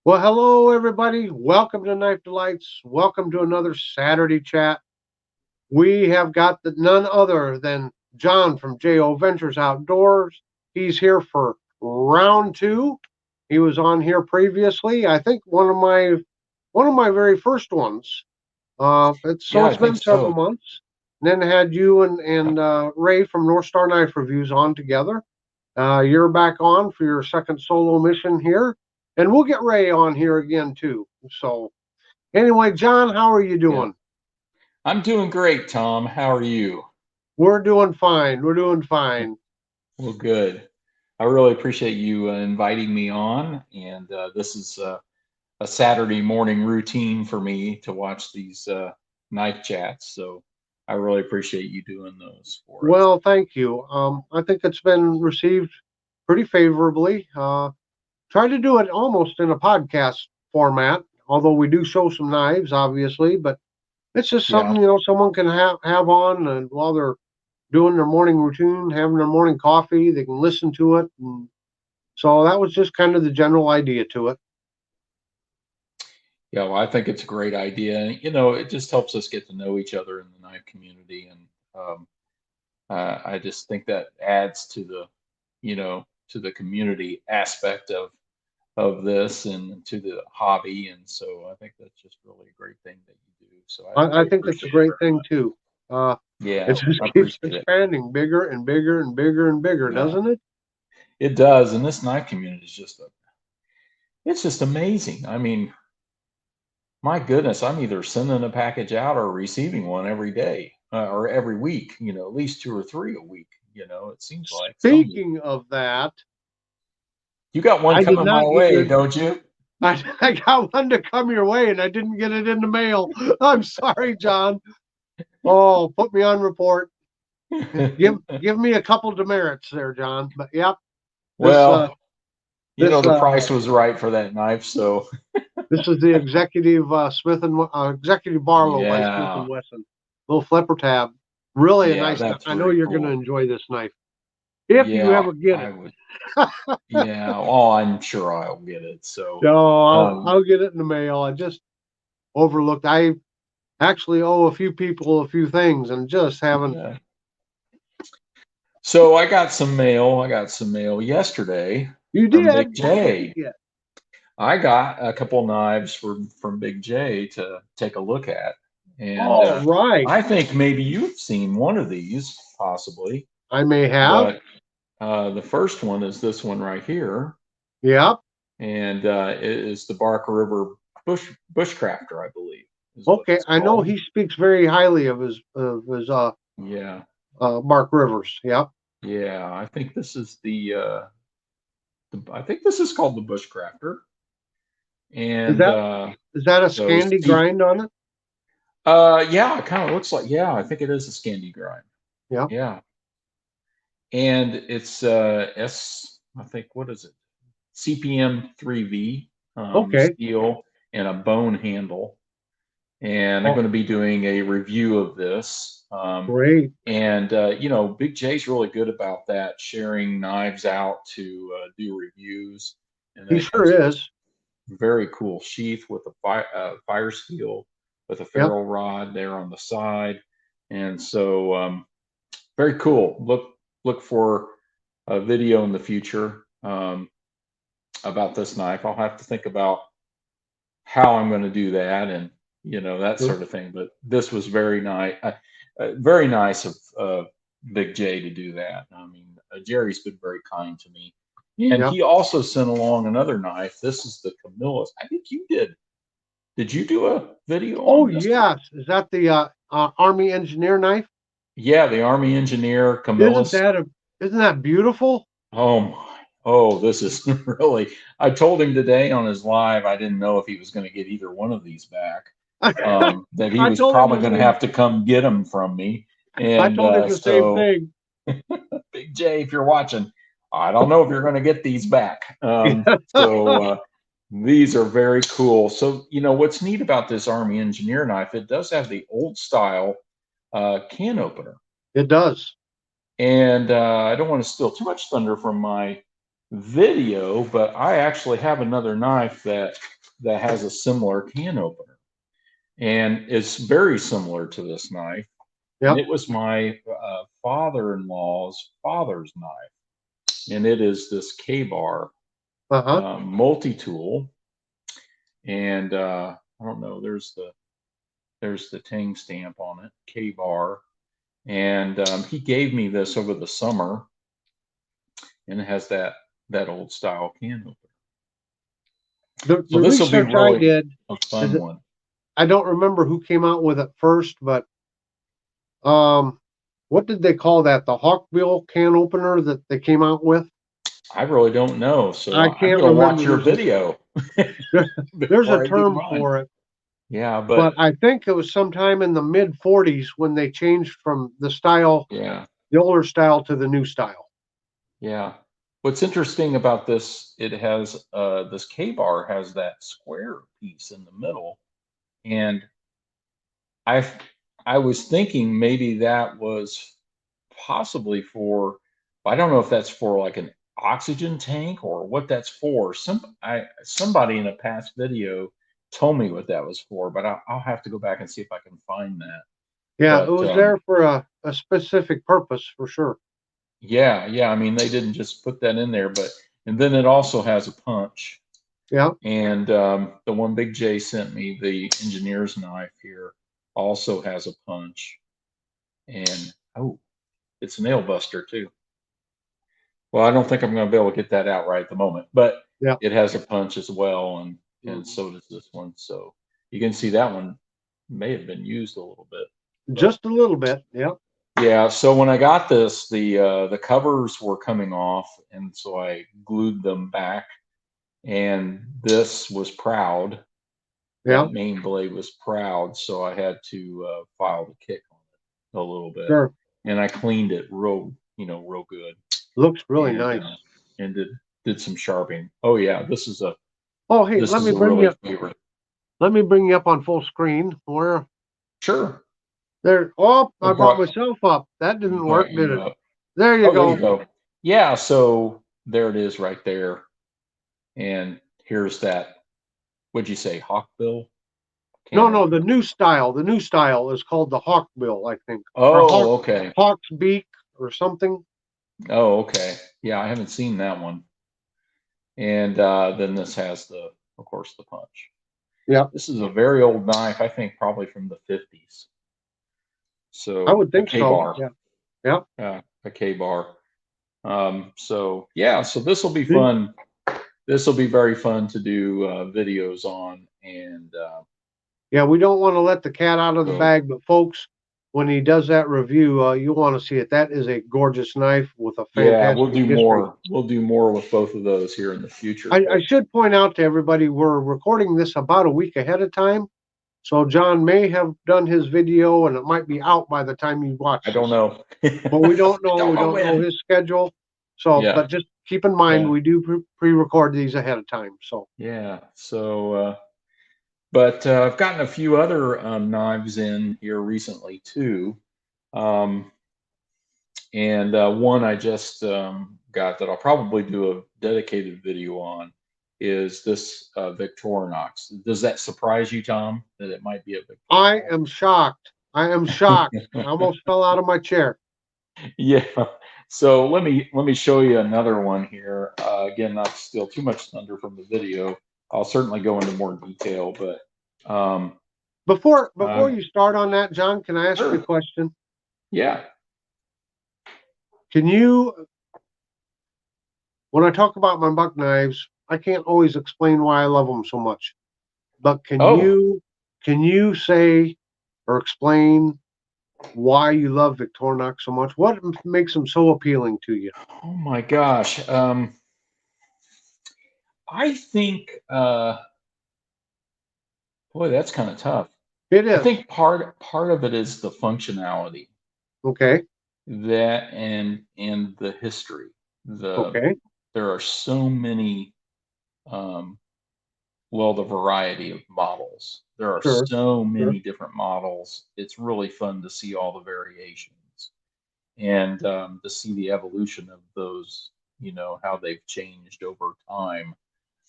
Well, hello, everybody. Welcome to Knife Delights. Welcome to another Saturday chat. We have got none other than John from JO Ventures Outdoors. He's here for round two. He was on here previously. I think one of my very first ones. So Yeah, I it's think been several so. months. And then had you and Ray from North Star Knife Reviews on together. You're back on for your second solo mission here, and we'll get Ray on here again too. So, anyway, John, how are you Yeah. doing? I'm doing great, Tom. How are you? We're doing fine. We're doing fine. Well, good. I really appreciate you inviting me on. And this is a Saturday morning routine for me to watch these knife chats. So I really appreciate you doing those for us. Well, thank you. I think it's been received pretty favorably. Try to do it almost in a podcast format, although we do show some knives, obviously. But it's just Yeah. something someone can have on, and while they're doing their morning routine, having their morning coffee, they can listen to it. And so that was just kind of the general idea to it. Yeah. Well, I think it's a great idea. It just helps us get to know each other in the knife community. And I just think that adds to the community aspect of this and to the hobby. And so I think that's just really a great thing that you do. So I I really think it's a appreciate it great very thing much. too. Uh, it Yeah, just I keeps appreciate it. expanding bigger and bigger and bigger and bigger, Yeah, doesn't it? it does. And this knife community is it's just amazing. I mean, my goodness, I'm either sending a package out or receiving one every day or every week, at least two or three a week. It seems like some week. Speaking of that, You got one I did coming my not get way, your. don't you? I got one to come your way, and I didn't get it in the mail. I'm sorry, John. Oh, put me on report. Give me a couple demerits there, John. But yep, this uh Well, this the uh price was right for that knife, so this is the executive executive Barlow by Smith and yeah, Wesson. Little flipper tab. Really a yeah, nice knife. that's I know very you're going to cool. enjoy this knife if you Yeah, ever get I it. would. Yeah, oh, I'm sure I'll get it. So, No, um, I'll get it in the mail. I just overlooked. I actually owe a few people a few things and just haven't. yeah. So I got some mail. I got some mail yesterday You from Big did? What did you J. get? I got a couple knives from Big J to take a look at, and All right. I think maybe you've seen one of these possibly, I may have. but the first one is this one right here. Yep. And it is the Bark River Bushcrafter, I believe, is what Okay. it's I know called. he speaks very highly of his Yeah, Mark Rivers. Yep. yeah. I think this is I think this is called the Bushcrafter, Is and that is that a so Scandi see, grind on it? yeah, it kind of looks like yeah. I think it is a Scandi grind. Yep. Yeah, and it's I think what is it? CPM 3V Okay. steel and a bone handle. And I'm Oh, going to be doing a review of this. great. And Big J's really good about that, sharing knives out to do reviews, and then He it sure comes in this is. very cool sheath with a fire steel with a Yep. ferrule rod there on the side, and so very cool. Look for a video in the future about this knife. I'll have to think about how I'm going to do that and that sort of thing. But this was very nice of Big J to do that. I mean, Jerry's been very kind to me, and Yep. he also sent along another knife. This is the Camillus. I think you did. Did you do a video Oh on this one? yes. Is that the Army engineer knife? Yeah, the Army Engineer Isn't Camillus. that a isn't that beautiful? Oh my. Oh, this is really. I told him today on his live. I didn't know if he was going to get either one of these back. That he I was told him probably the going to same. have to come get them from me. I And told him the same so, thing. Big J, if you're watching, I don't know if you're going to get these back. So these are very cool. So what's neat about this Army Engineer knife? It does have the old style can opener, It does. and I don't want to steal too much thunder from my video, but I actually have another knife that has a similar can opener, and it's very similar to this knife. And Yep. it was my father-in-law's father's knife, and it is this K-Bar Uh-huh. multi-tool. And I don't know, there's the Tang stamp on it, K-Bar. And he gave me this over the summer, and it has that old style can opener. The So the this will be research I really did a is fun that one. I don't remember who came out with it first, but what did they call that? The Hawkbill can opener that they came out with? I really don't know, so I I'm can't going to watch remember. your video There's a before I do term mine. for it, Yeah, but but I think it was sometime in the mid 40s when they changed from the style, yeah, the older style, to the new style. yeah. What's interesting about this, it has this K-Bar has that square piece in the middle, and I I was thinking maybe that was possibly for, I don't know if that's for like an oxygen tank or what that's for. Somebody in a past video told me what that was for, but I'll have to go back and see if I can find that. Yeah, it But was there for a specific purpose for sure. yeah, yeah. I mean, they didn't just put that in there, but and then it also has a punch. Yeah. And the one Big J sent me, the engineer's knife here, also has a punch. And oh, it's a nail buster too. Well, I don't think I'm going to be able to get that out right at the moment, but Yeah. it has a punch as well, and Mhm. so does this one. So you can see that one may have been used a little bit, but Just a little bit. Yeah. yeah. So when I got this, the covers were coming off, and so I glued them back. And this was proud. Yeah. That main blade was proud, so I had to file the kick on it a little bit, Sure. and I cleaned it real good, Looks really and nice. and did some sharpening. Oh yeah, Oh, hey, this is a really favorite. let me bring you up on full screen. Where Sure, there? Oh, I I brought brought myself up. That didn't work, brought did you it? up. There you Oh, there you go. go. Yeah, so there it is right there, and here's that. What'd you say, hawkbill No, can no, the opener? new style. The new style is called the Hawkbill, I think, or Oh, okay. Hawk's Beak or something. Oh, okay. Yeah, I haven't seen that one. And then this has of course, the punch. Yeah, This is a very old knife, I think probably from the 50s. I So would a think K so. bar, Yeah, yeah. a K bar. So yeah, so this will be The- fun. This will be very fun to do videos on, and Yeah, we don't want to let the cat out of the so bag, but folks, when he does that review, you want to see it. That is a gorgeous knife with a yeah, fantastic history. we'll do more with both of those here in the future. I But should point out to everybody, we're recording this about a week ahead of time. So John may have done his video and it might be out by the time you watch I don't this. know. But we don't I know. don't We know don't know when. his schedule. So, Yeah, but just keep in mind, yeah, we do pre-record these ahead of time. So, yeah. So but I've gotten a few other knives in here recently too. Um, and one I just got that I'll probably do a dedicated video on is this Victorinox. Does that surprise you, Tom, that it might be a I Victorinox? am shocked. I am shocked. I almost fell out of my chair. Yeah. So let me show you another one here. Again, not to steal too much thunder from the video. I'll certainly go into more detail, but um, Before uh, you start on that, John, can I ask you a sure. question? Yeah. Can you, when I talk about my buck knives, I can't always explain why I love them so much. But Oh, can you say or explain why you love Victorinox so much? What makes them so appealing to you? oh my gosh. I think, boy, that's kind of tough. It I is. think part of it is the functionality Okay. that and the history. Okay. There are so many, um, well, the variety of models. There are Sure. so Sure. many different models. It's really fun to see all the variations and to see the evolution of you know, how they've changed over time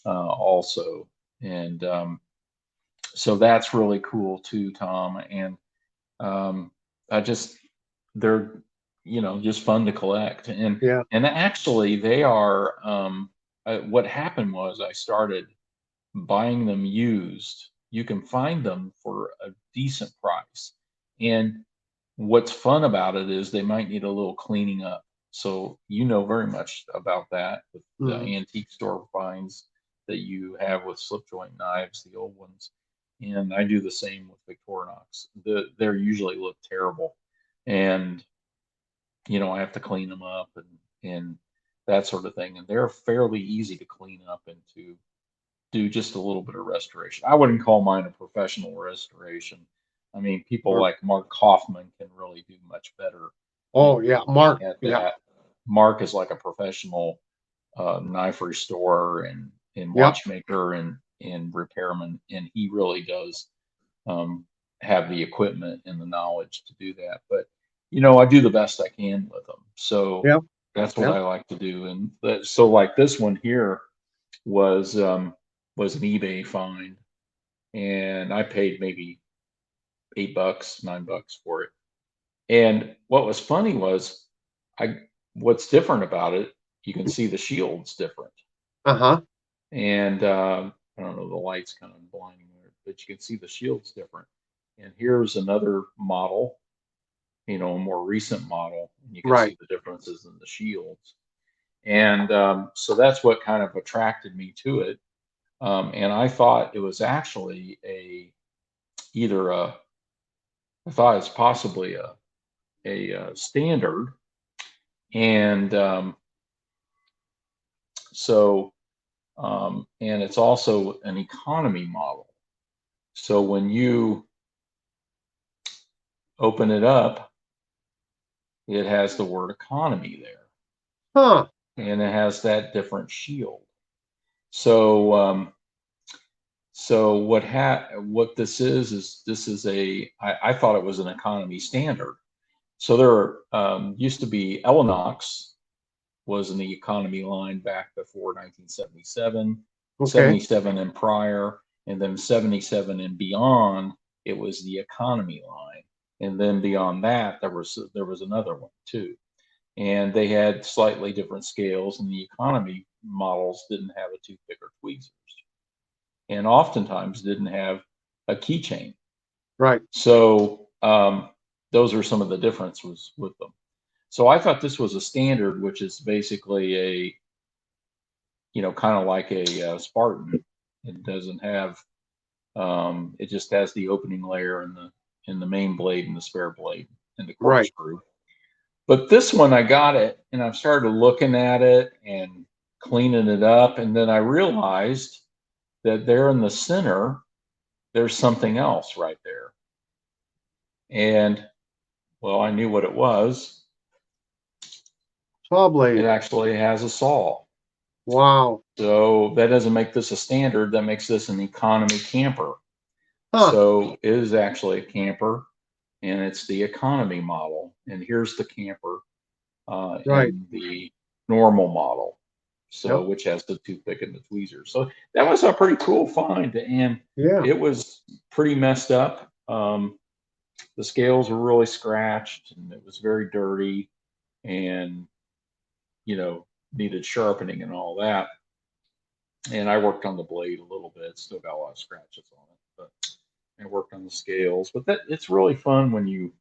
also. And so that's really cool too, Tom. And um, I just, they're, you know, just fun to collect. Yeah. And actually they are, what happened was I started buying them used. You can find them for a decent price. And what's fun about it is they might need a little cleaning up. So you know very much about that with the Mhm. antique store finds that you have with slip joint knives, the old ones. And I do the same with Victorinox. They're usually look terrible. And you know, I have to clean them up and that sort of thing. And they're fairly easy to clean up and to do just a little bit of restoration. I wouldn't call mine a professional restoration. I mean, people Or- like Mark Kaufman can really do much better Oh in yeah, Mark. at Yeah. that. Mark is like a professional knife restorer and Yep. watchmaker and repairman, and he really does um, have the equipment and the knowledge to do that. But you know, I do the best I can with them, so Yep. that's what Yep. I like to do. And so, like this one here was was an eBay find, and I paid maybe $8, $9 for it. And what was funny was, I what's different about it, you can see the shield's different, Uh-huh. and I don't know, the light's kind of blinding there, but you can see the shield's different. And here's another model, you know, a more recent model, and you can Right. see the differences in the shields. And so that's what kind of attracted me to it. And I thought it was actually either a, I thought it's possibly a standard. And so, and it's also an economy model. So when you open it up, it has the word economy there, Huh. and it has that different shield. So, so what this is I thought it was an economy standard. So there used to be Elinox was in the economy line back before 1977, Okay. 77 and prior, and then 77 and beyond, it was the economy line. And then beyond that, there was another one too. And they had slightly different scales, and the economy models didn't have a toothpick or tweezers, and oftentimes didn't have a keychain. Right. So those are some of the differences with them. So I thought this was a standard, which is basically a, you know, kind of like a Spartan. It doesn't have, it just has the opening layer and the main blade and the spare blade and the Right. corkscrew. But this one, I got it and I started looking at it and cleaning it up, and then I realized that there in the center, there's something else right there. And well, I knew what it was. Saw It blade. actually has a saw. Wow. So that doesn't make this a standard, that makes this an economy camper. Huh. So it is actually a camper, and it's the economy model. And here's the camper Right. in the normal model. So Yep. which has the toothpick and the tweezers. So that was a pretty cool find, and Yeah. it was pretty messed up. The scales were really scratched, and it was very dirty, and you know, needed sharpening and all that. And I worked on the blade a little bit, still got a lot of scratches on it, but I worked on the scales. But that it's really fun when you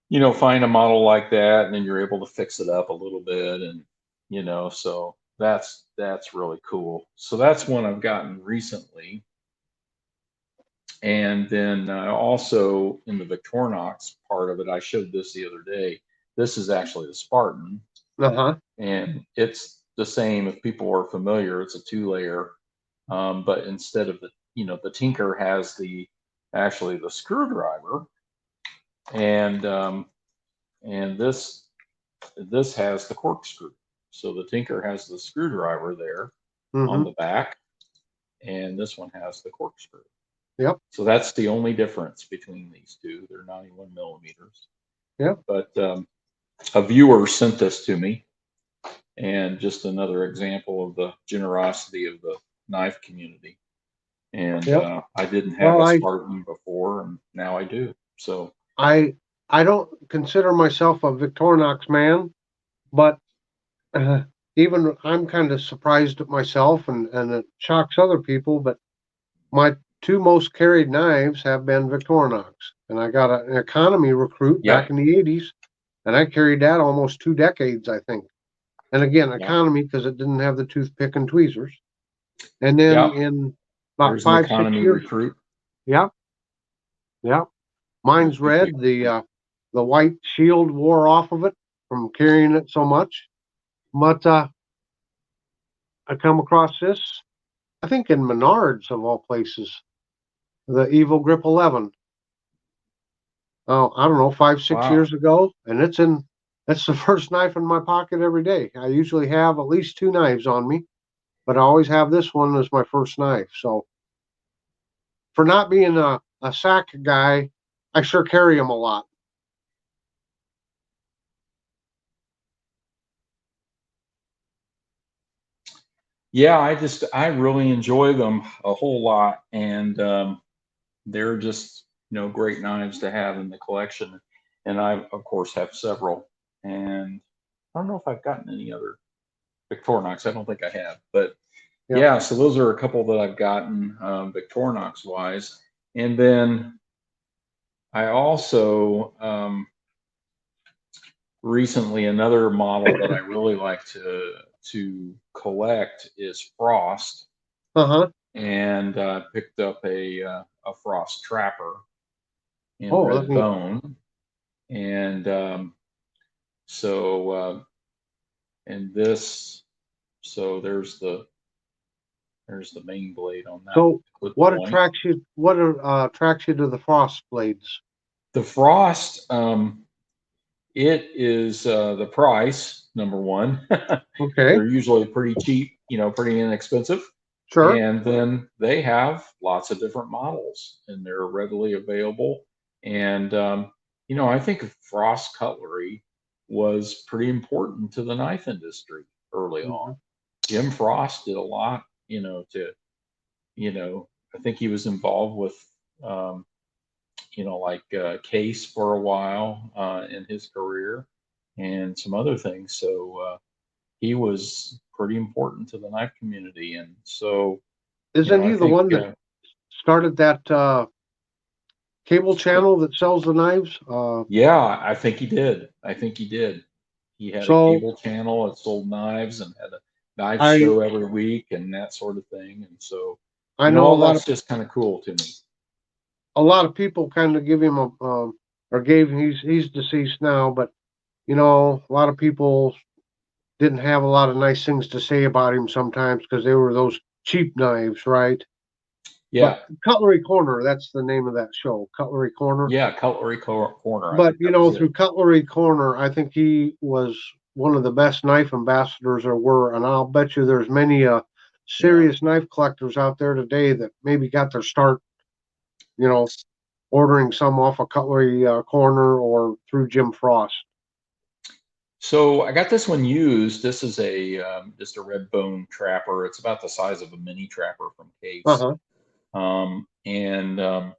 know, find a model like that, and then you're able to fix it up a little bit, and you know, so that's really cool. So that's one I've gotten recently. And then also in the Victorinox part of it, I showed this the other day. This is actually the Spartan, Uh-huh. and it's the same. If people are familiar, it's a two-layer, but instead of the, you know, the Tinker has the actually the screwdriver, and and this has the corkscrew. So the Tinker has the screwdriver there on Mm-hmm. the back, and this one has the corkscrew. Yep. So that's the only difference between these two. They're 91 millimeters. Yep. But a viewer sent this to me, and just another example of the generosity of the knife community. And Yep. I didn't have Well, a Spartan before, and now I do. So I don't consider myself a Victorinox man, but even I'm kind of surprised at myself, and it shocks other people. But my two most carried knives have been Victorinox, and I got an economy recruit back yep, in the '80s, and I carried that almost 2 decades, I think. And again, yep, economy because it didn't have the toothpick and tweezers. And then yep. in about There's an 5, 6 years, recruit. yeah, yeah, There's mine's good red. people. The white shield wore off of it from carrying it so much. But I come across this, I think in Menards of all places, the Evil Grip 11. Oh, I don't know, 5, 6 years Wow. ago, and that's the first knife in my pocket every day. I usually have at least two knives on me, but I always have this one as my first knife. So for not being a sack guy, I sure carry them a lot. Yeah, I really enjoy them a whole lot, and they're just great knives to have in the collection. And I of course have several, and I don't know if I've gotten any other Victorinox. I don't think I have, but Yep. yeah. So those are a couple that I've gotten Victorinox wise, and then I also recently another model that I really like to collect is Frost, Uh-huh. and picked up a Frost Trapper in Oh, let red me. bone, and so and this, so there's the main blade on that So, with what point. attracts you? What attracts you to the Frost blades? The Frost, it is the price, number one. Okay, They're usually pretty cheap, pretty inexpensive. sure. And then they have lots of different models and they're readily available. And, I think Frost cutlery was pretty important to the knife industry early on. Hmm. Jim Frost did a lot, I think he was involved with, um, like Case for a while in his career and some other things. So he was pretty important to the knife community. And so, Isn't I he the think, one that started that cable channel that sells the knives? yeah, I think he did. I think he did. He had a So cable channel that sold knives and had a knife I show every week and that sort of thing. And so, I know all that's just kind of cool to me. a lot of people kind of give him a or gave he's deceased now, but a lot of people didn't have a lot of nice things to say about him sometimes because they were those cheap knives, right? But Yeah. Cutlery Corner, that's the name of that show, Cutlery Corner. Yeah. Cutlery Corner. I But think that was it. through Cutlery Corner, I think he was one of the best knife ambassadors there were, and I'll bet you there's many Yeah. serious knife collectors out there today that maybe got their start, you know, ordering some off a Cutlery Corner or through Jim Frost. So I got this one used. This is a just a red bone trapper. It's about the size of a mini trapper from Uh Case, huh. and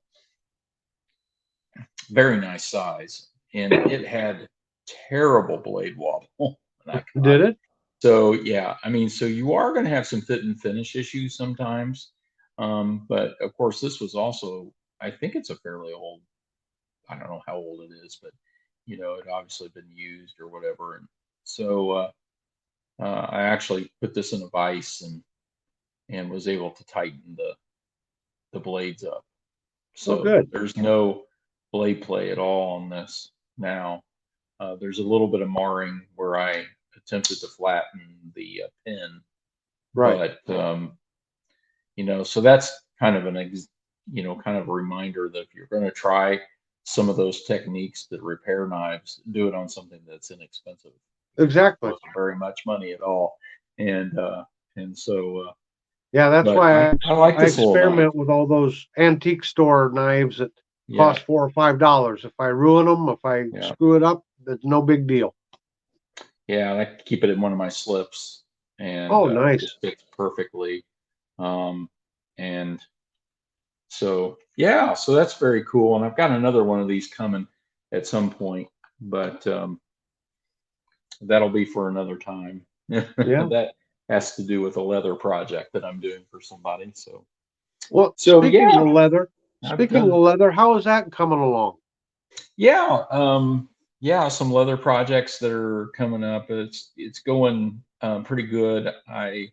very nice size. And it had terrible blade wobble when I got Did it. it? So yeah, I mean, so you are going to have some fit and finish issues sometimes, but of course this was also, I think it's a fairly old. I don't know how old it is, but it obviously been used or whatever. And so I actually put this in a vise and was able to tighten the blades up. Oh, So good. there's no blade play at all on this now. There's a little bit of marring where I attempted to flatten the pin, Right. but so that's kind of kind of a reminder that if you're going to try some of those techniques that repair knives, do it on something that's inexpensive. Exactly. Wasn't very much money at all, and Yeah, that's but why I like I this little knife. experiment with all those antique store knives that Yeah, cost $4 or $5. If I ruin them, if I yeah. screw it up, it's no big deal. Yeah, I like to keep it in one of my slips, and Oh, it nice. just fits perfectly. Um, and so yeah, so that's very cool. And I've got another one of these coming at some point, but that'll be for another time. Yeah. That has to do with a leather project that I'm doing for somebody. So Well, so yeah, I've speaking of done leather, how is that coming along? yeah, yeah, some leather projects that are coming up. It's going pretty good. I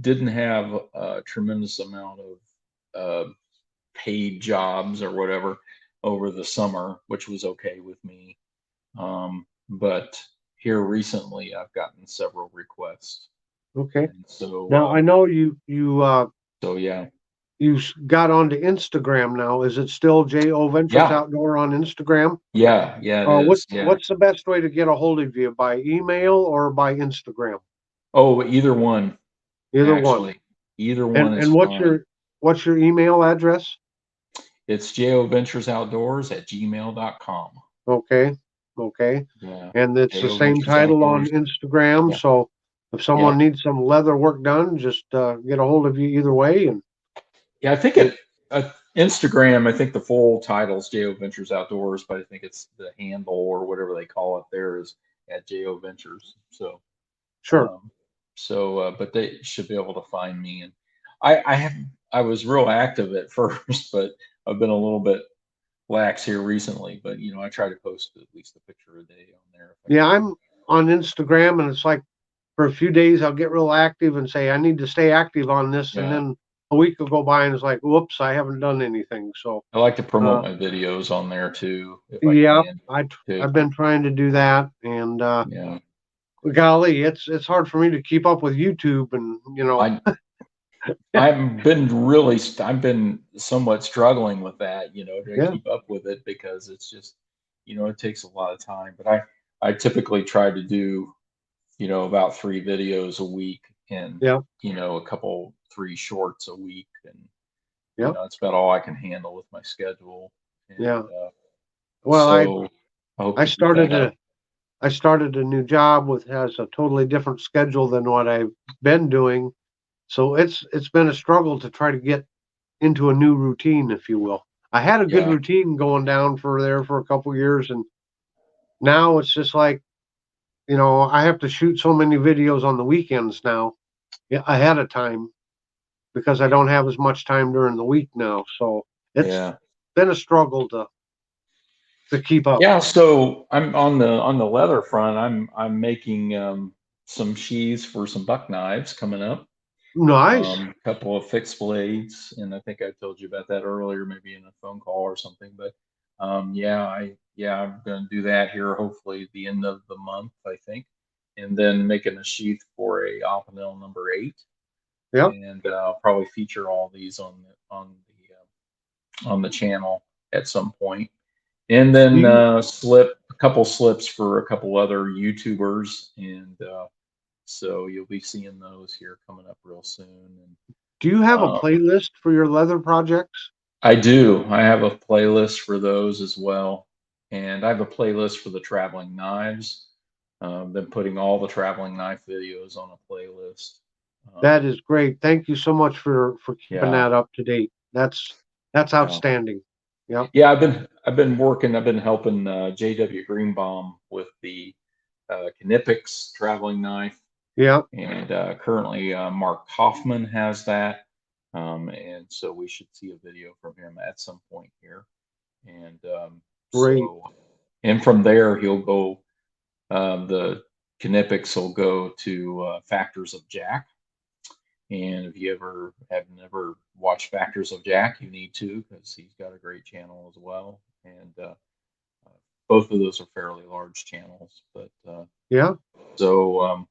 didn't have a tremendous amount of paid jobs or whatever over the summer, which was okay with me. But here recently, I've gotten several requests, Okay. and so Now I know so yeah, got onto Instagram now. Is it still J.O. Ventures yeah, Outdoor on Instagram? yeah, it is. Yeah. What's the best way to get a hold of you? By email or by Instagram? Oh, either one, Either one. actually. Either one is And fine. what's your email address? It's joventuresoutdoors@gmail.com. Okay. Okay. Yeah. And it's the Jo same Ventures title on Outdoors. Instagram. Yeah. So if someone Yeah. needs some leather work done, just get a hold of you either way. And Yeah, I think it, Instagram, I think the full title is Jo Ventures Outdoors, but I think it's the handle or whatever they call it there is at Jo Ventures. So, sure. um, but they should be able to find me. And I have, I was real active at first, but I've been a little bit lax here recently. But I try to post at least a picture a day on there if I Yeah, can. I'm on Instagram and it's like for a few days I'll get real active and say I need to stay active on this, and Yeah. then a week will go by and it's like, whoops, I haven't done anything. So I like to promote uh, my videos on there too, if I yeah, can too. I've been trying to do that, and Yeah. golly, it's hard for me to keep up with YouTube, and I I've been somewhat struggling with that, to yeah, keep up with it because it's just, it takes a lot of time. But I typically try to do, about 3 videos a week and, yeah, a couple, 3 shorts a week. And, yeah, it's about all I can handle with my schedule. yeah. And Well, so I hope I to keep that started up. I started a new job with has a totally different schedule than what I've been doing. So it's been a struggle to try to get into a new routine, if you will. I had a good Yeah. routine going down for there for a couple years, and now it's just like, I have to shoot so many videos on the weekends now, yeah, ahead of time, because I don't have as much time during the week now. So it's Yeah. been a struggle to keep up. Yeah, so I'm on the leather front. I'm making some sheaths for some buck knives coming up. Nice. A couple of fixed blades, and I think I told you about that earlier, maybe in a phone call or something. But I'm going to do that here, hopefully at the end of the month, I think, and then making a sheath for a Opinel number 8, Yep. and I'll probably feature all these on the channel at some point. And then You a couple slips for a couple other YouTubers, and so you'll be seeing those here coming up real soon. And do you have a uh, playlist for your leather projects? I do. I have a playlist for those as well, and I have a playlist for the traveling knives. Been putting all the traveling knife videos on a playlist. That Um, is great. Thank you so much for keeping yeah, that up to date. That's yeah. outstanding. Yep. Yeah, I've been helping JW Greenbaum with the Knipex traveling knife, Yep. and currently Mark Kaufman has that, and so we should see a video from him at some point here. And Great. and from there he'll go. The Knipex will go to Factors of Jack, and if you have never watched Factors of Jack, you need to, because he's got a great channel as well. And both of those are fairly large channels. But Yeah. so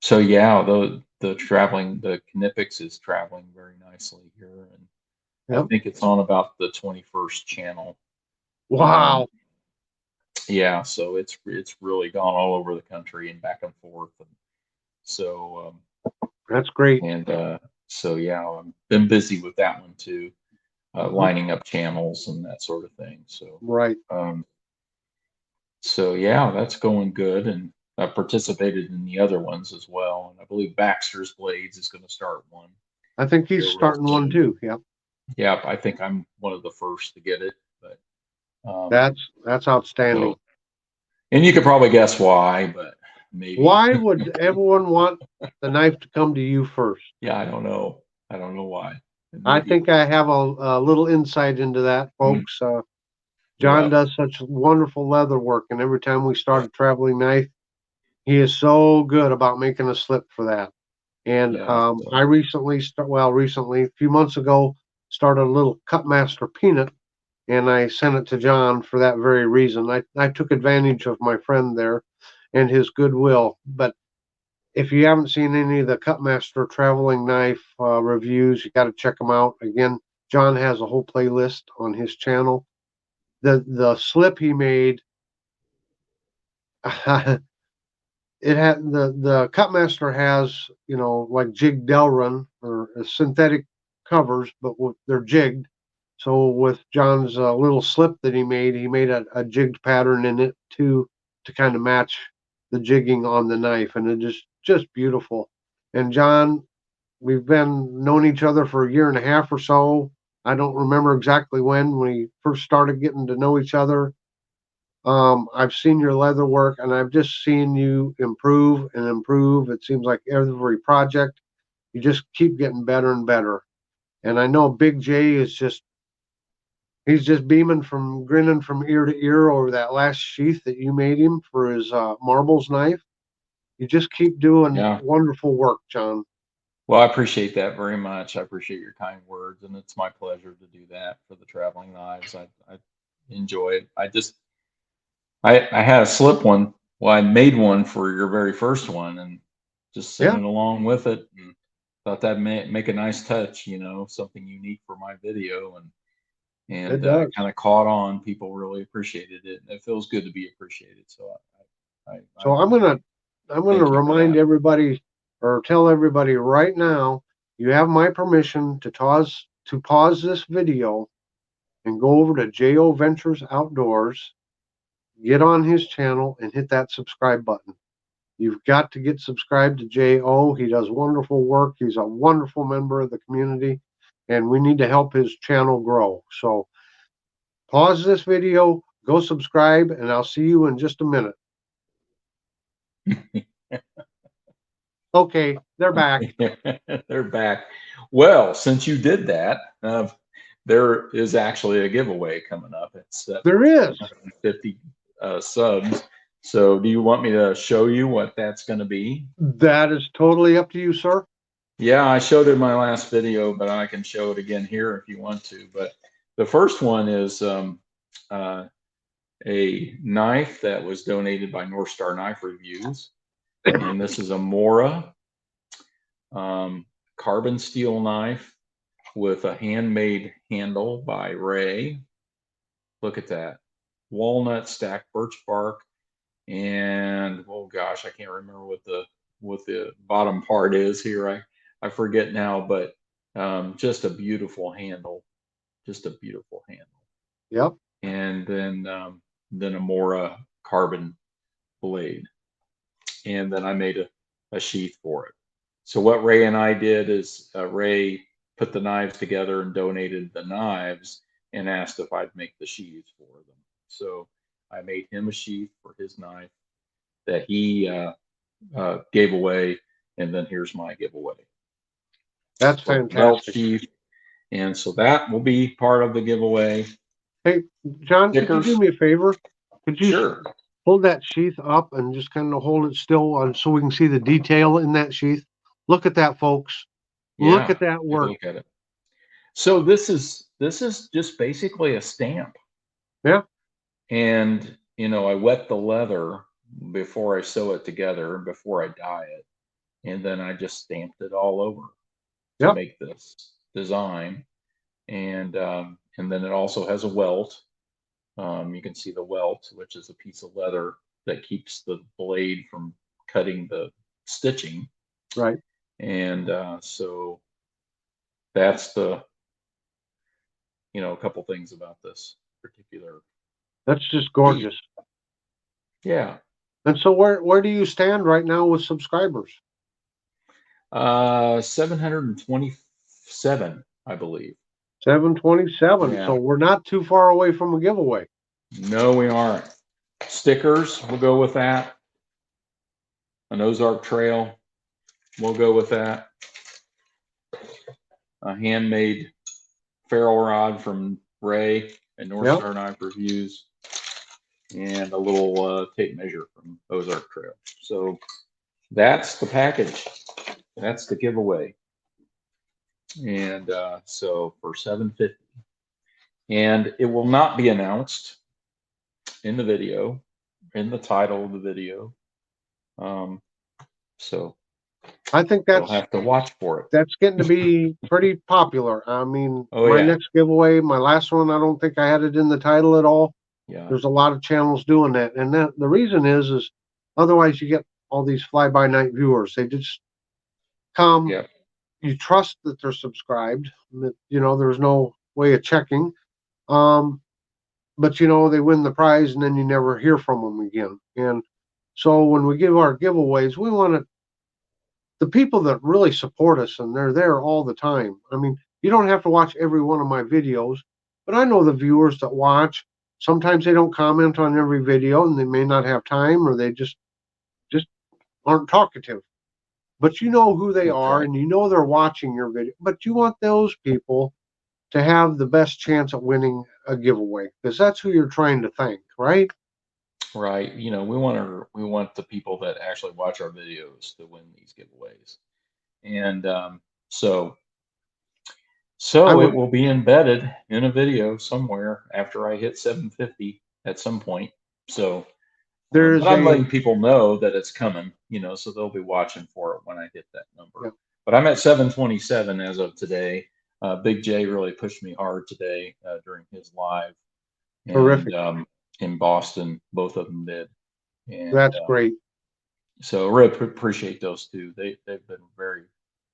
so yeah, the Knipex is traveling very nicely here, and I Yep. think it's on about the 21st channel. Um, Wow. yeah, so it's really gone all over the country and back and forth, and so That's great. and so yeah, I've been busy with that one too, Mhm. lining up channels and that sort of thing. So Right. um, so yeah, that's going good, and participated in the other ones as well. And I believe Baxter's Blades is going to start one I think he's here real starting one soon. too. Yep. Yeah, I think I'm one of the first to get it, but That's outstanding. so, and you could probably guess why, but maybe. Why would everyone want the knife to come to you first? Yeah, I don't know. I don't know why. I Maybe. think I have a little insight into that, folks. John Yeah. does such wonderful leather work, and every time we start a traveling knife, he is so good about making a slip for that. And Yeah. I recently, a few months ago, started a little Cutmaster Peanut, and I sent it to John for that very reason. I took advantage of my friend there and his goodwill. But if you haven't seen any of the Cutmaster traveling knife reviews, you got to check them out. Again, John has a whole playlist on his channel. The slip he made, it had the Cutmaster has, you know, like jig Delrin or synthetic covers, but they're jigged. So with John's little slip that he made a jigged pattern in it too, to kind of match the jigging on the knife, and it is just beautiful. And John, we've been known each other for a year and a half or so. I don't remember exactly when we first started getting to know each other. I've seen your leather work, and I've just seen you improve and improve. It seems like every project, you just keep getting better and better. And I know Big J is he's just beaming from grinning from ear to ear over that last sheath that you made him for his marbles knife. You just keep doing Yeah. wonderful work, John. Well, I appreciate that very much. I appreciate your kind words, and it's my pleasure to do that for the traveling knives. I enjoy it. I had a slip one. Well, I made one for your very first one, and just Yeah, sent it along with it, and thought that'd make a nice touch, something unique for my video, it and does. kind of caught on. People really appreciated it, and it feels good to be appreciated. So I So I'm gonna thank you for remind that. everybody or tell everybody right now, you have my permission to pause this video and go over to Jo Ventures Outdoors, get on his channel and hit that subscribe button. You've got to get subscribed to Jo. He does wonderful work. He's a wonderful member of the community, and we need to help his channel grow. So pause this video, go subscribe, and I'll see you in just a minute. Okay, they're back. They're back. Well, since you did that, there is actually a giveaway coming up. It's There for is. 750 subs. So, do you want me to show you what that's going to be? That is totally up to you, sir. Yeah, I showed it in my last video, but I can show it again here if you want to. But the first one is uh, a knife that was donated by North Star Knife Reviews, and this is a Mora carbon steel knife with a handmade handle by Ray. Look at that. Walnut stacked birch bark, and oh gosh, I can't remember what the bottom part is here. I forget now, but just a beautiful handle. Just a beautiful handle. Yep. And then a Mora carbon blade. And then I made a sheath for it. So what Ray and I did is Ray put the knives together and donated the knives and asked if I'd make the sheaths for them. So I made him a sheath for his knife that he gave away, and then here's my giveaway. That's So belt fantastic. sheath, and so that will be part of the giveaway. Hey, John, could you do Stickers, me a favor? Could you sure. hold that sheath up and just kind of hold it still on so we can see the detail in that sheath? Look at that, folks. Look Yeah, at that take a work. look at it. So this is just basically a stamp. Yeah. And, I wet the leather before I sew it together, before I dye it. And then I just stamped it all over to Yep. make this design. And then it also has a welt. You can see the welt, which is a piece of leather that keeps the blade from cutting the stitching. Right. And so that's a couple things about this particular That's just piece. gorgeous. Yeah. And so where do you stand right now with subscribers? 727, I believe. 727. So Yeah. we're not too far away from a giveaway. No, we aren't. Stickers, we'll go with that. An Ozark Trail, we'll go with that. A handmade ferrule rod from Ray and North Yep. Star Knife Reviews, and a little tape measure from Ozark Trail. So that's the package. That's the giveaway. And so for $750, and it will not be announced in the video, in the title of the video. Um, so I think you'll have to watch for it. that's getting to be pretty popular. I mean, Oh my yeah, next giveaway, my last one, I don't think I had it in the title at all. yeah, There's a lot of channels doing that, and that the reason is otherwise you get all these fly by night viewers. They just come. yeah, You trust that they're subscribed. You know, there's no way of checking. Um, but you know, they win the prize, and then you never hear from them again. And so when we give our giveaways, we want to the people that really support us and they're there all the time. I mean, you don't have to watch every one of my videos, but I know the viewers that watch. Sometimes they don't comment on every video and they may not have time or they just aren't talkative. But you know who they that's are right. and you know they're watching your video. But you want those people to have the best chance at winning a giveaway because that's who you're trying to thank, right? Right. We want the people that actually watch our videos to win these giveaways. And so I so it would will be embedded in a video somewhere after I hit 750 at some point. So but there's I'm a letting people know that it's coming, so they'll be watching for it when I hit that number. yeah, But I'm at 727 as of today. Big J really pushed me hard today during his live, and terrific. in Boston, both of them did. And That's great. so I really appreciate those two. They've been very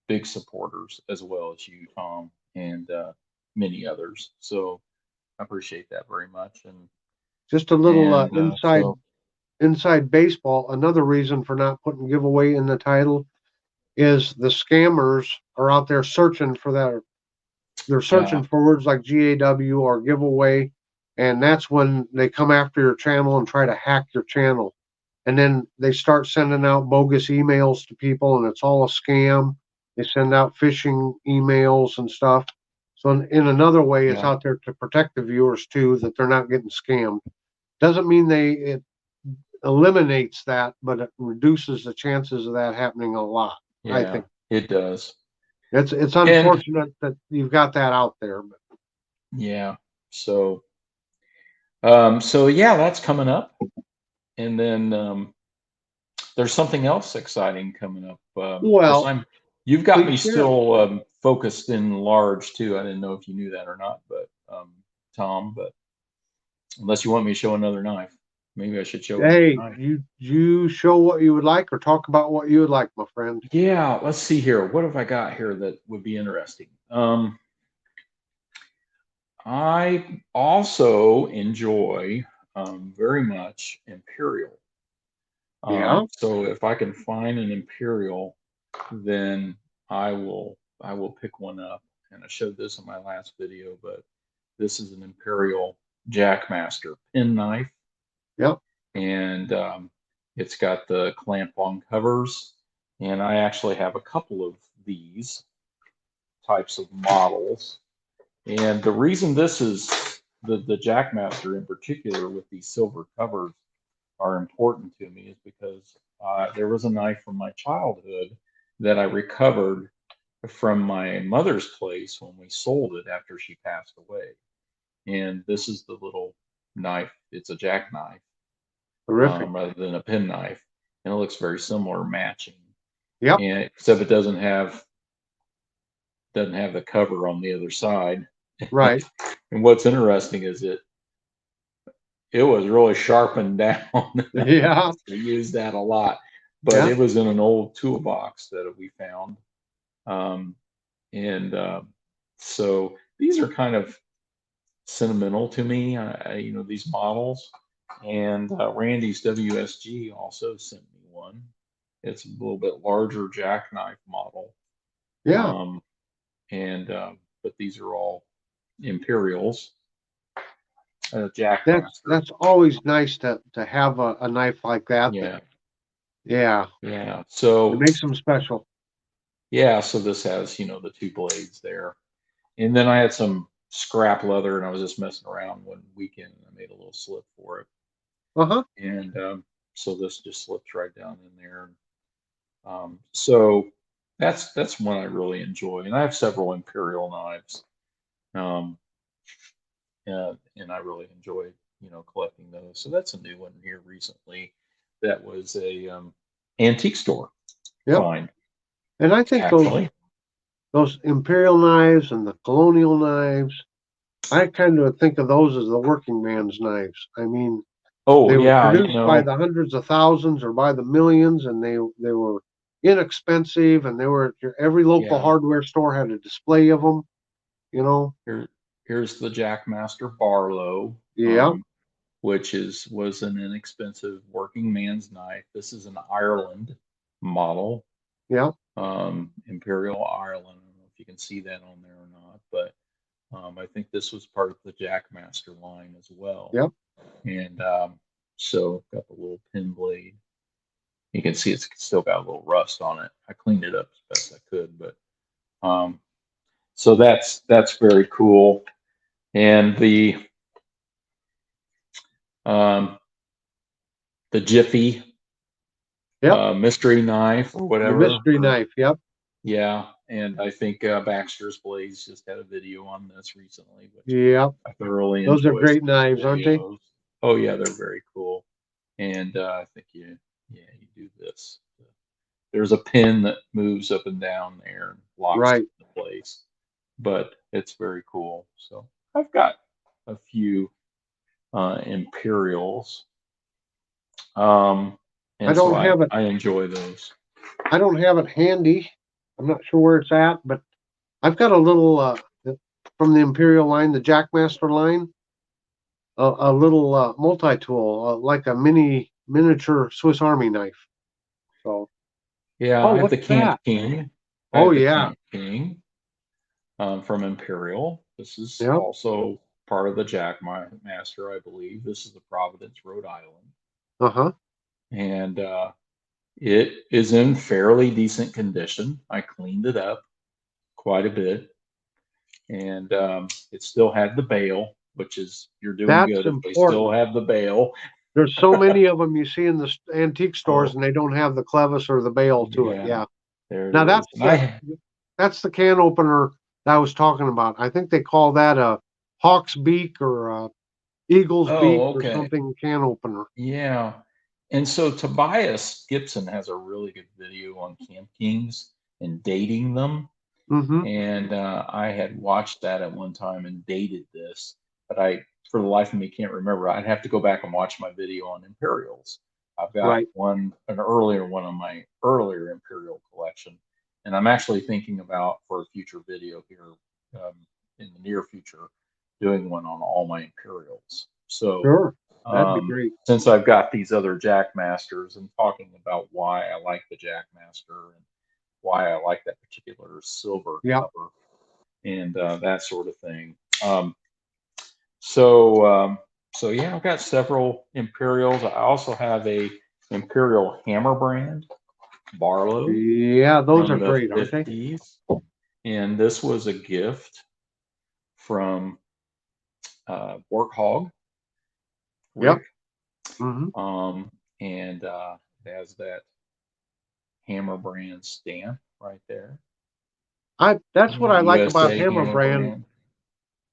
big supporters as well as you, Tom, and many others. So I appreciate that very much. Just a little And inside baseball, another reason for not putting giveaway in the title is the scammers are out there searching for that. They're yeah, searching for words like GAW or giveaway, and that's when they come after your channel and try to hack your channel. And then they start sending out bogus emails to people, and it's all a scam. They send out phishing emails and stuff. So, in another way, it's yeah, out there to protect the viewers too, that they're not getting scammed. Doesn't mean it eliminates that, but it reduces the chances of that happening a lot. I yeah, think it does. it's And unfortunate that you've got that out there, but yeah, so so yeah, that's coming up. And then there's something else exciting coming up. Of course, well, you've got please me share. still focused in large too. I didn't know if you knew that or not, but Tom, but unless you want me to show another knife, maybe I should show another Hey, knife. you show what you would like or talk about what you would like, my friend. Yeah, let's see here. What have I got here that would be interesting? I also enjoy very much Imperial. Yeah, So if I can find an Imperial, then I will pick one up. And I showed this in my last video, but this is an Imperial Jackmaster pen knife, yep, and it's got the clamp-on covers. And I actually have a couple of these types of models. And the reason this is the Jackmaster in particular with these silver covers are important to me is because there was a knife from my childhood that I recovered from my mother's place when we sold it after she passed away. And this is the little knife. It's a jackknife terrific. rather than a penknife, and it looks very similar, matching. Yep, And except it doesn't have the cover on the other side. right. And what's interesting is it was really sharpened down. Yeah, We used that a lot, but yeah. it was in an old toolbox that we found. Um, and so these are kind of sentimental to me, these models. And Randy's WSG also sent me one. It's a little bit larger jackknife model. Yeah, And but these are all Imperials, that's Jackmaster. that's always nice to have a knife like that. Yeah, Yeah, yeah. it So makes them special. yeah, so this has, the two blades there. And then I had some scrap leather and I was just messing around one weekend and I made a little slip for it. Uh-huh. And so this just slips right down in there. So that's one I really enjoy. And I have several Imperial knives. Um, and I really enjoy, collecting those. So that's a new one here recently. That was a antique store Yep. find, And I think actually. those imperial knives and the colonial knives, I kind of think of those as the working man's knives. I mean, Oh they were yeah, produced by the hundreds of thousands or by the millions, and they were inexpensive, and they were every local yeah. hardware store had a display of them. You know. Here, here's the Jackmaster Barlow, Yeah. which was an inexpensive working man's knife. This is an Ireland model, Yeah. Imperial Ireland. I don't know if you can see that on there or not, but I think this was part of the Jackmaster line as well. Yep. And so got the little pin blade. You can see it's still got a little rust on it. I cleaned it up as best I could, but um, so that's very cool. And um, the Jiffy Yep. mystery knife or The whatever. mystery knife. Yep. Yeah, and I think Baxter's Blades just had a video on this recently, which Yep. I thoroughly Those are enjoy great some of knives, the aren't they? videos. Oh yeah, they're very cool. And I think you do this. There's a pin that moves up and down there and locks it Right. into place, but it's very cool. So I've got a few Imperials, um, I and so don't I have it. I enjoy those. I don't have it handy. I'm not sure where it's at, but I've got a little from the Imperial line, the Jackmaster line, a little multi-tool, like a miniature Swiss Army knife. So, Yeah, oh, I have what's the Camp that? King. I Oh have the yeah, Camp King from Imperial. This is yeah, also part of the Jackmaster, I believe. This is the Providence, Rhode Island, uh-huh. and it is in fairly decent condition. I cleaned it up quite a bit, and it still had the bail, which is you're doing That's good if they still important. have the bail. There's so many of them you see in the antique stores, Oh, and they don't have the clevis or the bail to it. yeah, Yeah. there Now it is. And I, that's the can opener that I was talking about. I think they call that a hawk's beak or a eagle's beak oh, or okay. something can opener. Yeah. And so Tobias Gibson has a really good video on Camp Kings and dating them. Mm-hmm. And I had watched that at one time and dated this, but for the life of me, can't remember. I'd have to go back and watch my video on Imperials. I've got Right. an earlier one on my earlier Imperial collection, and I'm actually thinking about for a future video here um, in the near future doing one on all my Imperials. So Sure. That'd be um, great. since I've got these other Jackmasters and talking about why I like the Jackmaster and why I like that particular silver Yep. cover and that sort of thing. Um, so so yeah, I've got several Imperials. I also have a Imperial Hammer brand Barlow Yeah, those are from the great, aren't they? 50s, and this was a gift from Warthog Yep. Rick, Mm-hmm. and it has that Hammer brand stamp right there. That's what Yeah, I like about USA Hammer Hammer brand. brand.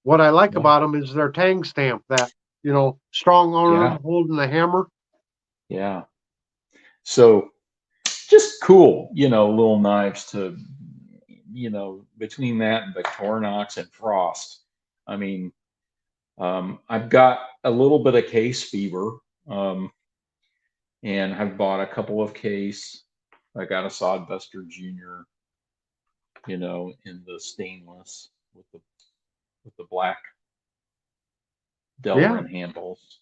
What I like Yeah, about them is their tang stamp, that, strong yeah, arm holding the hammer. yeah. So just cool, little knives to, between that and Victorinox and Frost. I mean, I've got a little bit of case fever, and I've bought a couple of case. I got a Sodbuster Junior, in the stainless with the black Yeah. Delrin handles,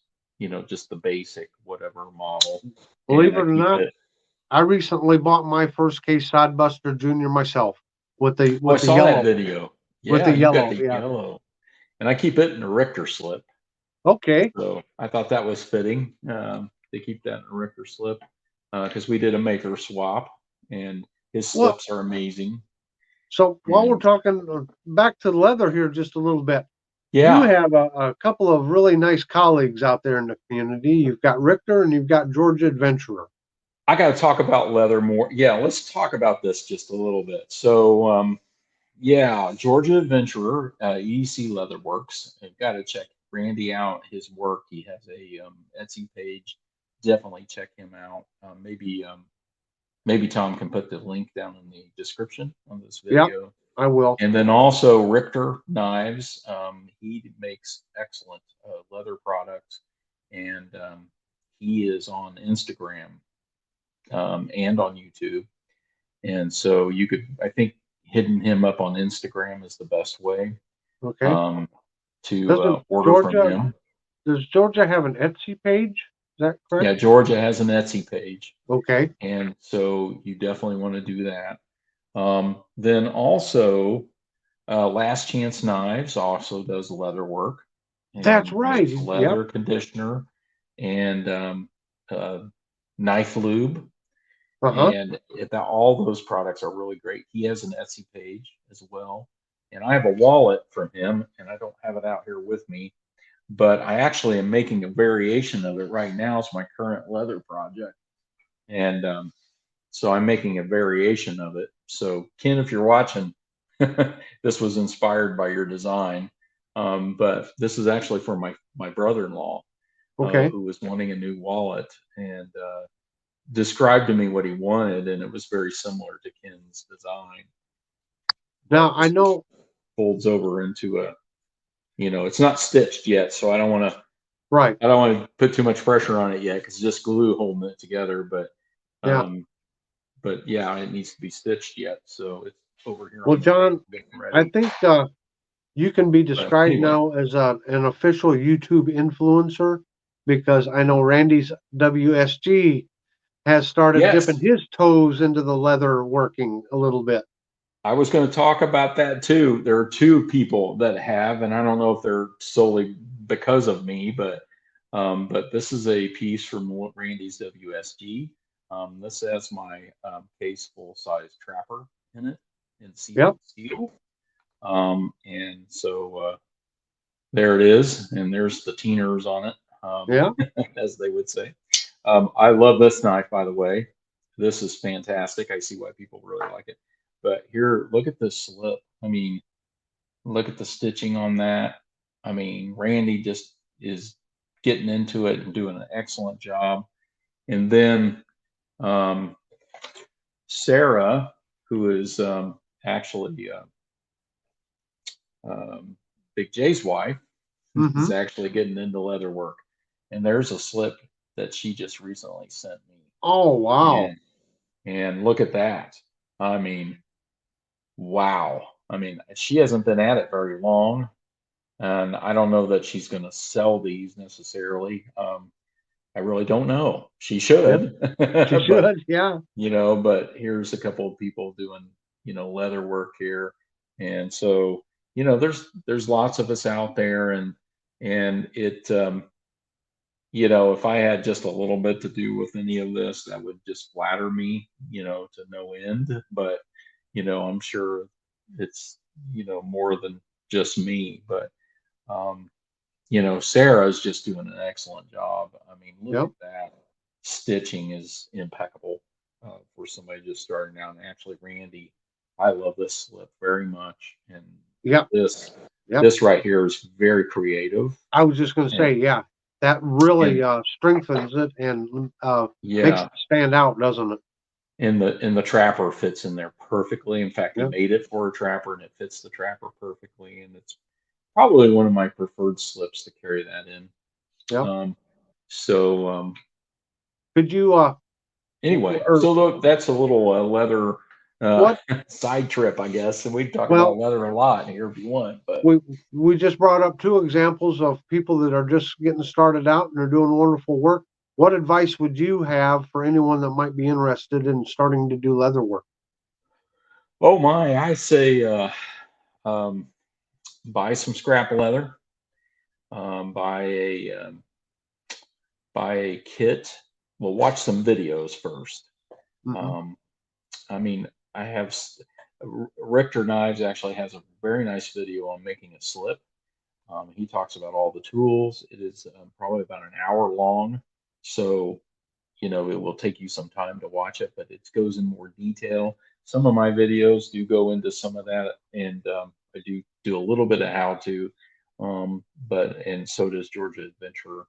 just the basic whatever model. Believe And it I or keep not, it. I recently bought my first Case Sodbuster Junior myself with the Oh, I with the saw that yellow video. with Yeah, the you got yellow. the Yeah. yellow, and I keep it in a Richter slip. Okay. So I thought that was fitting. They keep that in a Richter slip because we did a maker swap, and his Well, slips are amazing. so while we're And talking back to leather here just a little bit, you yeah, have a couple of really nice colleagues out there in the community. You've got Richter and you've got Georgia Adventurer. I got to talk about leather more. Yeah, let's talk about this just a little bit. So yeah, Georgia Adventurer, EDC Leatherworks. I've got to check Randy out, his work. He has a Etsy page. Definitely check him out. Maybe Tom can put the link down in the description on this Yep, video. I will. And then also Richter Knives. He makes excellent leather products, and he is on Instagram and on YouTube. And so you could, I think, hitting him up on Instagram is the best way Okay. um, to Doesn't order from Georgia him. does Georgia have an Etsy page? Is that correct? Yeah, Georgia has an Etsy page, Okay. and so you definitely want to do that. Then also, Last Chance Knives also does leather work That's and right. makes Yep. leather conditioner and uh, knife lube. Uh-huh. And all those products are really great. He has an Etsy page as well. And I have a wallet from him, and I don't have it out here with me, but I actually am making a variation of it right now. It's my current leather project. And so I'm making a variation of it. So, Ken, if you're watching, this was inspired by your design. But this is actually for my brother-in-law Okay. who was wanting a new wallet. And described to me what he wanted, and it was very similar to Ken's design. Now But I this know folds over into it's not stitched yet, so right. I don't want to put too much pressure on it yet because it's just glue holding it together. Yeah. Um, but yeah, it needs to be stitched yet, so it's over here Well, on the table John, getting I ready. think you can be But described anyway, now as an official YouTube influencer because I know Randy's WSG has started dipping yes, his toes into the leather working a little bit. I was going to talk about that too. There are two people that have, and I don't know if they're solely because of me, but this is a piece from Randy's WSG. This has my case full size trapper in it in Yep. sealed steel. And so there it is, and there's the teeners on it, Yeah. as they would say. I love this knife, by the way. This is fantastic. I see why people really like it. But here, look at this slip. I mean, look at the stitching on that. I mean, Randy just is getting into it and doing an excellent job. And then um, Sarah, who is actually Big J's wife, is Mm-hmm. actually getting into leather work. And there's a slip that she just recently sent me. Oh, wow. And look at that. I mean, wow. I mean, she hasn't been at it very long, and I don't know that she's going to sell these necessarily. I really don't know. She Yep. should, She but should. Yeah. but here's a couple of people doing, leather work here, and so there's lots of us out there, and it if I had just a little bit to do with any of this, that would just flatter me, to no end. But, I'm sure it's, more than just me. But, Sarah's just doing an excellent job. I mean, look Yep. at that. Stitching is impeccable for somebody just starting out. And actually, Randy, I love this slip very much. And Yep. this Yep. this right here is very creative. I was just going to And, say, yeah, that really and strengthens it and makes yeah, it stand out, doesn't it? and the trapper fits in there perfectly. In fact, he Yeah. made it for a trapper, and it fits the trapper perfectly. And it's probably one of my preferred slips to carry that in. Yeah. So Could you anyway, or so look, that's a little leather What? Side trip, I guess. And we talk Well, about leather a lot here if you want, but we just brought up two examples of people that are just getting started out and are doing wonderful work. What advice would you have for anyone that might be interested in starting to do leather work? oh my, I say um, buy some scrap leather, um, buy a um, buy a kit. Well, watch some videos first. Hmm. Um, I mean, I have Richter Knives actually has a very nice video on making a slip. He talks about all the tools. It is probably about an hour long, so it will take you some time to watch it, but it goes in more detail. Some of my videos do go into some of that, and I do a little bit of how to, but and so does Georgia Adventure.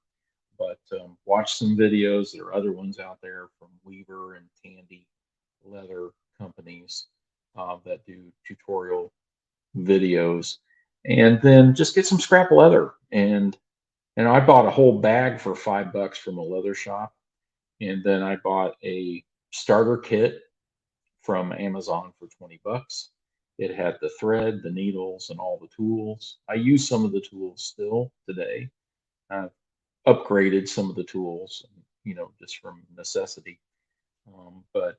But watch some videos. There are other ones out there from Weaver and Tandy leather companies that do tutorial videos, and then just get some scrap leather. And I bought a whole bag for $5 from a leather shop, and then I bought a starter kit from Amazon for $20. It had the thread, the needles, and all the tools. I use some of the tools still today. I've upgraded some of the tools, just from necessity. But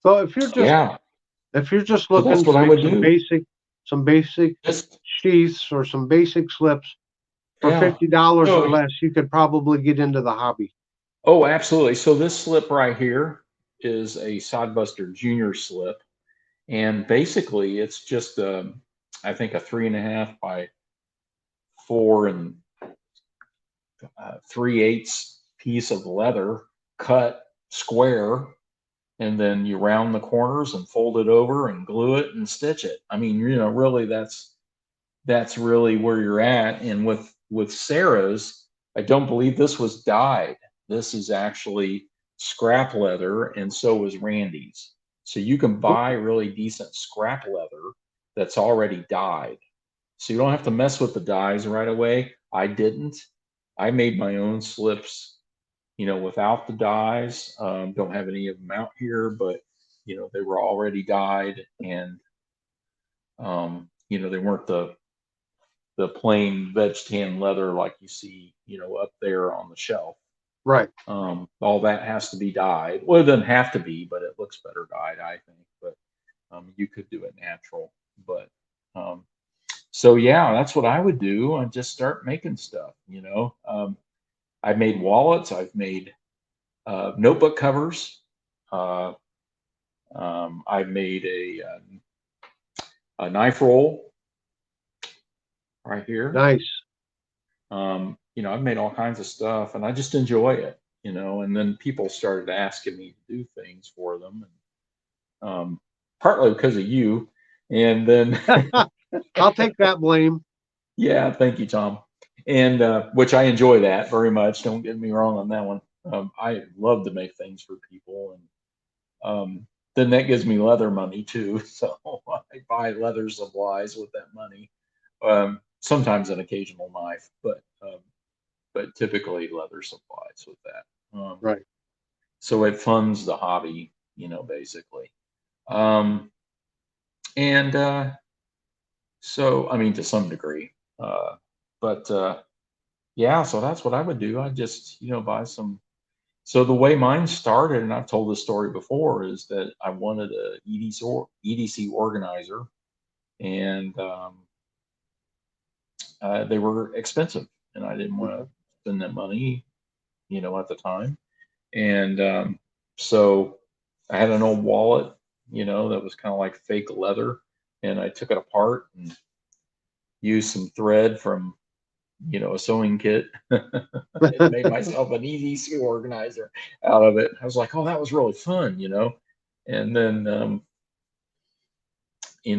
So yeah, if you're just so looking that's to what I make would do. some basic Just sheaths or some basic slips for yeah. $50 or So less, you could probably get into the hobby. oh, absolutely. So this slip right here is a Sodbuster Junior slip, and basically it's just I think a 3.5 by 4 3/8 piece of leather cut square, and then you round the corners and fold it over and glue it and stitch it. I mean, really that's really where you're at. And with Sarah's, I don't believe this was dyed. This is actually scrap leather, and so was Randy's. So you can buy really decent scrap leather that's already dyed. So you don't have to mess with the dyes right away. I didn't. I made my own slips, without the dyes. Don't have any of them out here, but they were already dyed, and they weren't the plain veg tan leather like you see, up there on the shelf. Right. All that has to be dyed. Well, it doesn't have to be, but it looks better dyed, I think. But you could do it natural. But um, so yeah, that's what I would do, and just start making stuff. I've made wallets. I've made notebook covers. Uh, I've made a knife roll right here. Nice. I've made all kinds of stuff, and I just enjoy it. And then people started asking me to do things for them, and partly because of you. And then, I'll take that blame. yeah, thank you, Tom. And which I enjoy that very much. Don't get me wrong on that one. I love to make things for people, and then that gives me leather money too. So I buy leather supplies with that money. Sometimes an occasional knife, but typically leather supplies with that. Right. So it funds the hobby, basically. Um, and so, I mean, to some degree. But yeah, so that's what I would do. I just, buy some. So the way mine started, and I've told this story before, is that I wanted a EDC organizer, and they were expensive, and I didn't want Mhm. to spend that money, at the time. And so I had an old wallet, that was kind of like fake leather, and I took it apart and used some thread from, a sewing kit, and made myself an EDC organizer out of it. I was like, oh, that was really fun, And then,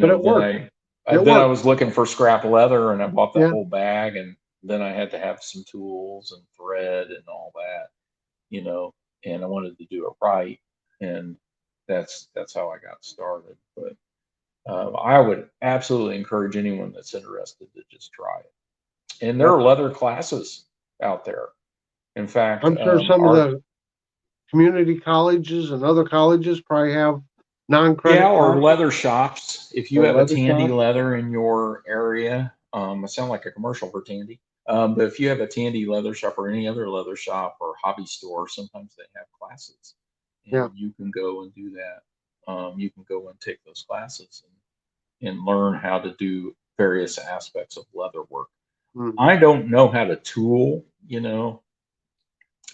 But it then worked. I It then I worked. was looking for scrap leather, and I bought that Yeah. whole bag, and then I had to have some tools and thread and all that, you know, and I wanted to do it right, and that's how I got started. But I would absolutely encourage anyone that's interested to just try it. And there Yep. are leather classes out there. In fact, I'm sure some of the community colleges and other colleges probably have non-credit Yeah, or card leather shops. If you or have a leather Tandy shop? leather in your area, I sound like a commercial for Tandy. But if you have a Tandy leather shop or any other leather shop or hobby store, sometimes they have classes, Yeah. and you can go and do that. You can go and take those classes and learn how to do various aspects of leather work. Hmm. I don't know how to tool,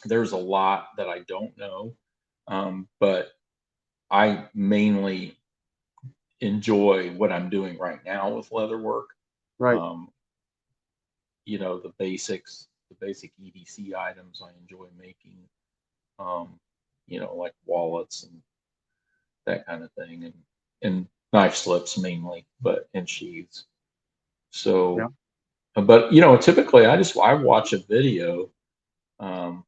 there's a lot that I don't know, but I mainly enjoy what I'm doing right now with leather work. Right. Um, the basic EDC items I enjoy making, um, like wallets and that kind of thing, and knife slips mainly, but and sheaths. Yeah. So, but typically I watch a video, um,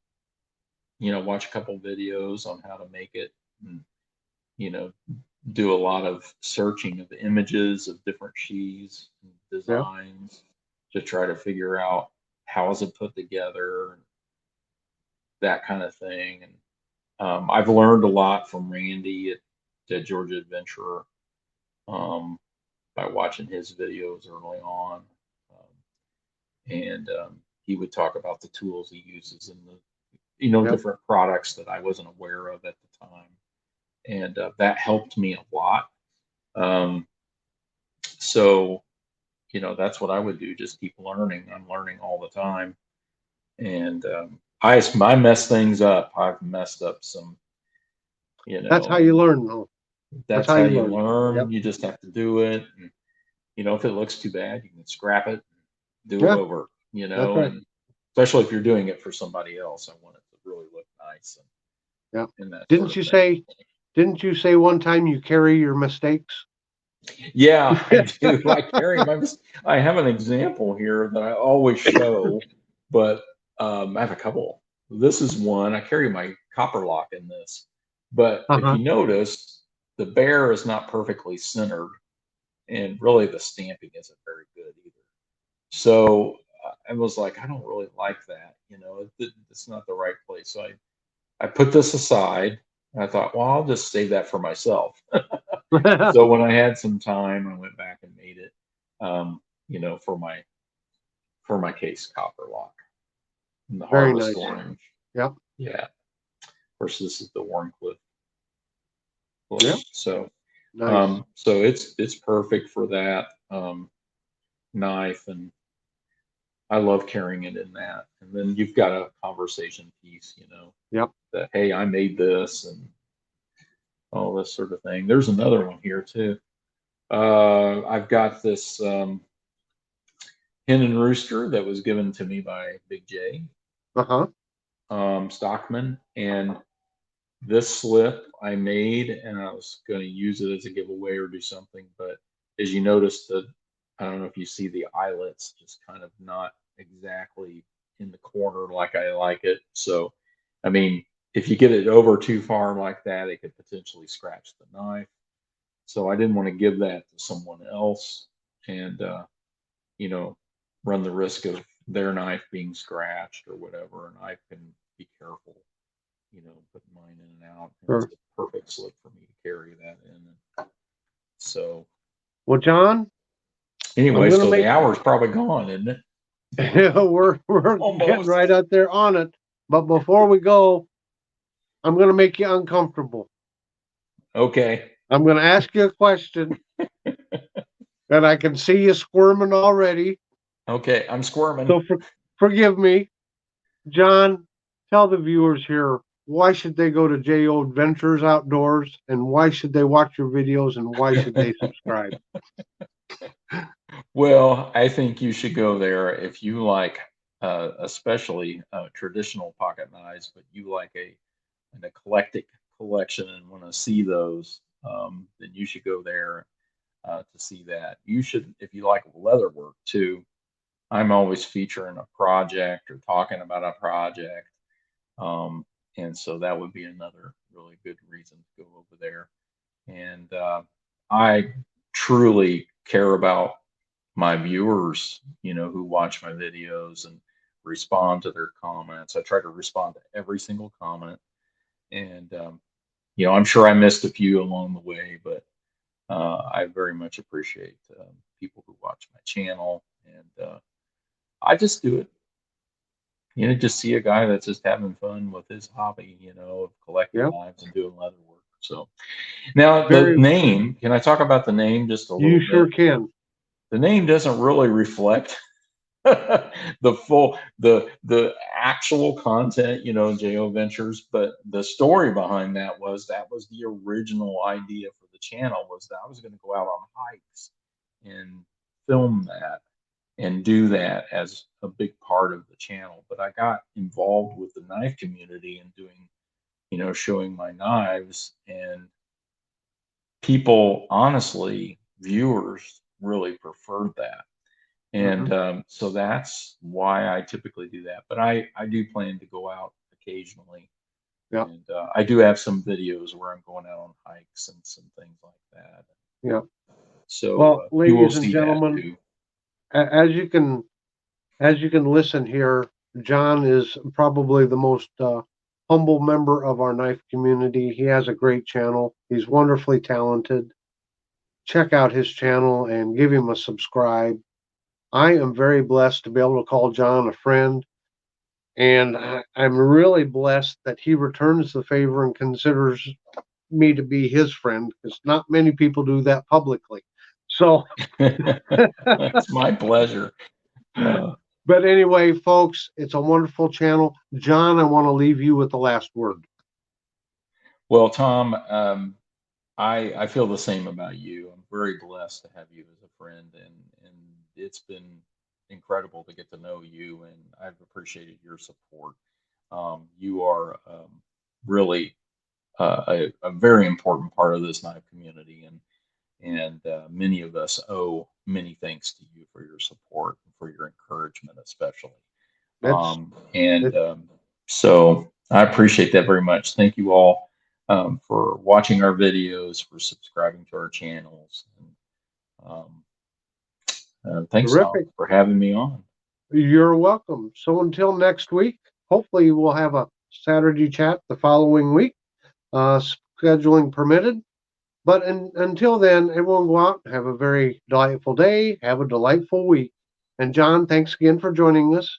watch a couple videos on how to make it, and you know, do a lot of searching of images of different sheaths and Yeah. designs to try to figure out how is it put together, that kind of thing. And I've learned a lot from Randy at Georgia Adventurer, um, by watching his videos early on. And he would talk about the tools he uses and the Yep. different products that I wasn't aware of at the time, and that helped me a lot. Um, so that's what I would do. Just keep learning. I'm learning all the time, and I mess things up. I've messed up some, That's how you and learn, though. That's that's how how you you learn. Yep. learn. You just have to do it. And, if it looks too bad, you can scrap it, do it Yeah. over. That's right. And especially if you're doing it for somebody else, I want it to really look nice Yeah. and that sort Didn't of you thing. say? Didn't you say one time you carry your mistakes? Yeah, I do. I have an example here that I always show, but I have a couple. This is one. I carry my copper lock in this, but if Uh-huh. you notice, the bear is not perfectly centered, and really the stamping isn't very good either. So I was like, I don't really like that. It's not the right place. So I put this aside, and I thought, well, I'll just save that for myself. So when I had some time, I went back and made it, for my case copper lock in the Very harvest nice. orange. Yep. Yeah. Of course, this is the Warncliffe Yep. blade. So, Nice. it's perfect for that knife, and I love carrying it in that. And then you've got a conversation piece, Yep. that hey, I made this and all this sort of thing. There's another one here too. I've got this. Hen and Rooster that was given to me by Big J, Uh-huh. Stockman. And this slip I made, and I was going to use it as a giveaway or do something. But as you notice, I don't know if you see the eyelets just kind of not exactly in the corner like I like it. So, I mean, if you get it over too far like that, it could potentially scratch the knife. So I didn't want to give that to someone else. And, you know, run the risk of their knife being scratched or whatever. And I can be careful, putting mine in and out. And it's Sure. a perfect slip for me to carry that in. So Well, John, I'm anyway, gonna so the make hour's probably gone, isn't it? we're getting Almost. right out there on it. But before we go, I'm gonna make you uncomfortable. Okay. I'm gonna ask you a question, and I can see you squirming already. Okay. I'm squirming. So forgive me, John. Tell the viewers here why should they go to JO Adventures Outdoors, and why should they watch your videos, and why should they subscribe? Well, I think you should go there if you like, especially traditional pocket knives, but you like an eclectic collection and want to see those, then you should go there to see that. You should, if you like leather work too. I'm always featuring a project or talking about a project, um, and so that would be another really good reason to go over there. And I truly care about my viewers, who watch my videos and respond to their comments. I try to respond to every single comment, and I'm sure I missed a few along the way, but I very much appreciate people who watch my channel, and I just do it. Just see a guy that's just having fun with his hobby, of collecting Yeah, knives and doing leather work. So now the very. name, can I talk about the name just a You little sure bit? can. The name doesn't really reflect the actual content, JO Ventures, but the story behind that was the original idea for the channel, was that I was going to go out on hikes and film that and do that as a big part of the channel. But I got involved with the knife community and doing, showing my knives, and people, honestly, viewers really preferred that. Hmm. And so that's why I typically do that. But I do plan to go out occasionally. Yeah, And I do have some videos where I'm going out on hikes and some things like that. yeah. So Well, you will ladies and see that gentlemen, too. as you can listen here, John is probably the most humble member of our knife community. He has a great channel. He's wonderfully talented. Check out his channel and give him a subscribe. I am very blessed to be able to call John a friend, and I'm really blessed that he returns the favor and considers me to be his friend, because not many people do that publicly. So, It's my pleasure. but anyway, folks, it's a wonderful channel. John, I want to leave you with the last word. Well, Tom, I feel the same about you. I'm very blessed to have you as a friend, and it's been incredible to get to know you, and I've appreciated your support. You are really a very important part of this knife community, and many of us owe many thanks to you for your support and for your encouragement, especially. That's And it. so I appreciate that very much. Thank you all for watching our videos, for subscribing to our channels. And, thanks, Tom, Terrific. for having me on. You're welcome. So until next week, hopefully we'll have a Saturday chat the following week, scheduling permitted. But until then, everyone go out, have a very delightful day, have a delightful week. And John, thanks again for joining us.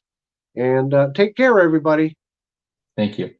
And take care, everybody. Thank you.